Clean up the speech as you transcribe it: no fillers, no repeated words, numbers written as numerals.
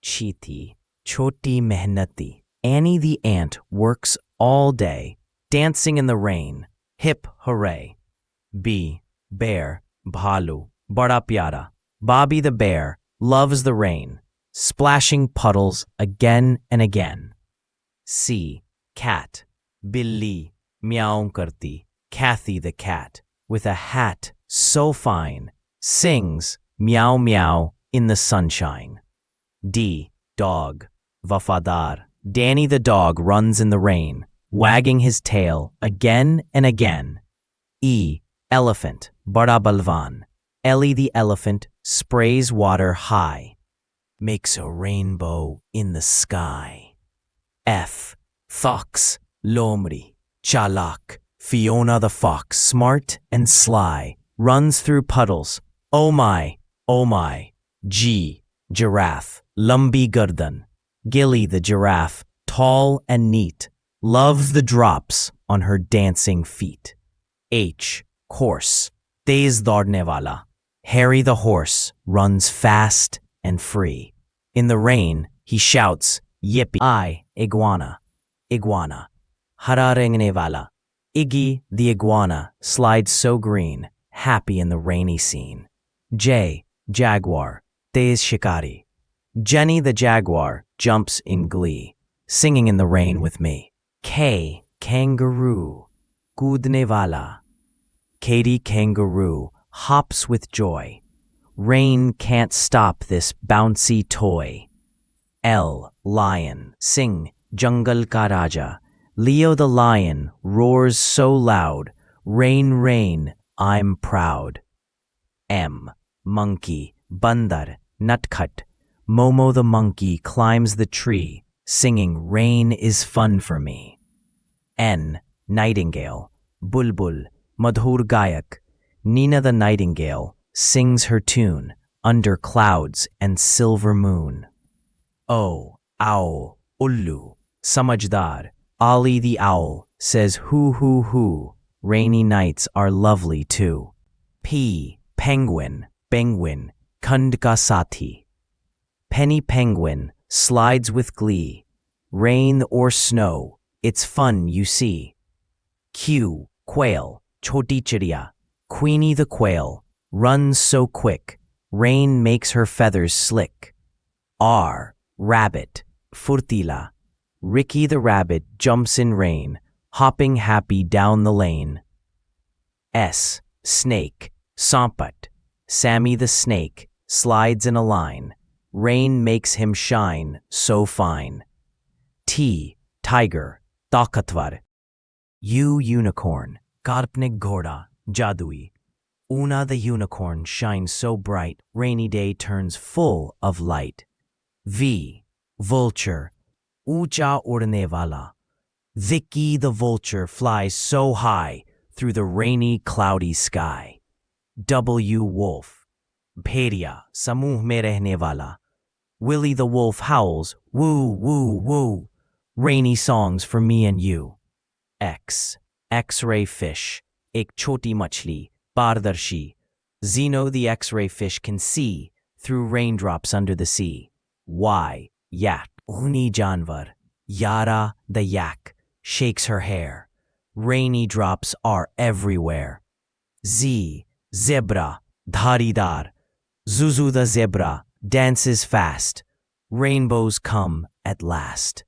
Chiti, choti mehnati. Annie the ant works all day, dancing in the rain. Hip hooray. B. Bear, bhalu, bada pyara. Bobby the bear loves the rain, splashing puddles again and again. C. Cat, billi, meow karti. Kathy the cat, with a hat so fine, sings meow meow in the sunshine. D. Dog, vafadar. Danny the dog runs in the rain, wagging his tail again and again. E. Elephant, bada balvan. Ellie the elephant sprays water high, makes a rainbow in the sky. F. Fox, lomri, chalak. Fiona the fox, smart and sly, runs through puddles. Oh my, oh my. G. Giraffe, lumbi gardan. Gilly the giraffe, tall and neat, loves the drops on her dancing feet. H. Horse, tez daudne wala. Harry the horse runs fast and free. In the rain, he shouts, yippee. I. Iguana, iguana, hara rengne wala. Iggy the iguana slides so green, happy in the rainy scene. J. Jaguar, tez shikari. Jenny the jaguar jumps in glee, singing in the rain with me. K. Kangaroo, kudne wala. Katie kangaroo hops with joy. Rain can't stop this bouncy toy. L. Lion, sing Jungle Ka Raja. Leo the lion roars so loud, rain, rain, I'm proud. M. Monkey, bandar, nutcut. Momo the monkey climbs the tree, singing rain is fun for me. N. Nightingale, bulbul, madhur gayak. Nina the nightingale sings her tune under clouds and silver moon. O. Owl, ullu, samajdar. Ali the owl says hoo hoo hoo, rainy nights are lovely too. P. Penguin, penguin, khand ka sathi. Penny penguin slides with glee. Rain or snow, it's fun you see. Q. Quail, choti chidiya. Queenie the quail runs so quick, rain makes her feathers slick. R. Rabbit, furtila. Ricky the rabbit jumps in rain, hopping happy down the lane. S. Snake, sampat. Sammy the snake slides in a line. Rain makes him shine so fine. T. Tiger, takatvar. U. Unicorn, karpnik ghoda, jadui. Una the unicorn shines so bright, rainy day turns full of light. V. Vulture, Ucha udne wala. Vicky the vulture flies so high through the rainy, cloudy sky. W. Wolf, bhediya, samuh mein rehne wala. Willie the wolf howls, woo, woo, woo. Rainy songs for me and you. X. X-ray fish, ek choti machli, pardarshi. Zeno the X-ray fish can see through raindrops under the sea. Y. Yak, uni janvar. Yara the yak shakes her hair. Rainy drops are everywhere. Z. Zebra, dharidar. Zuzu the zebra dances fast. Rainbows come at last.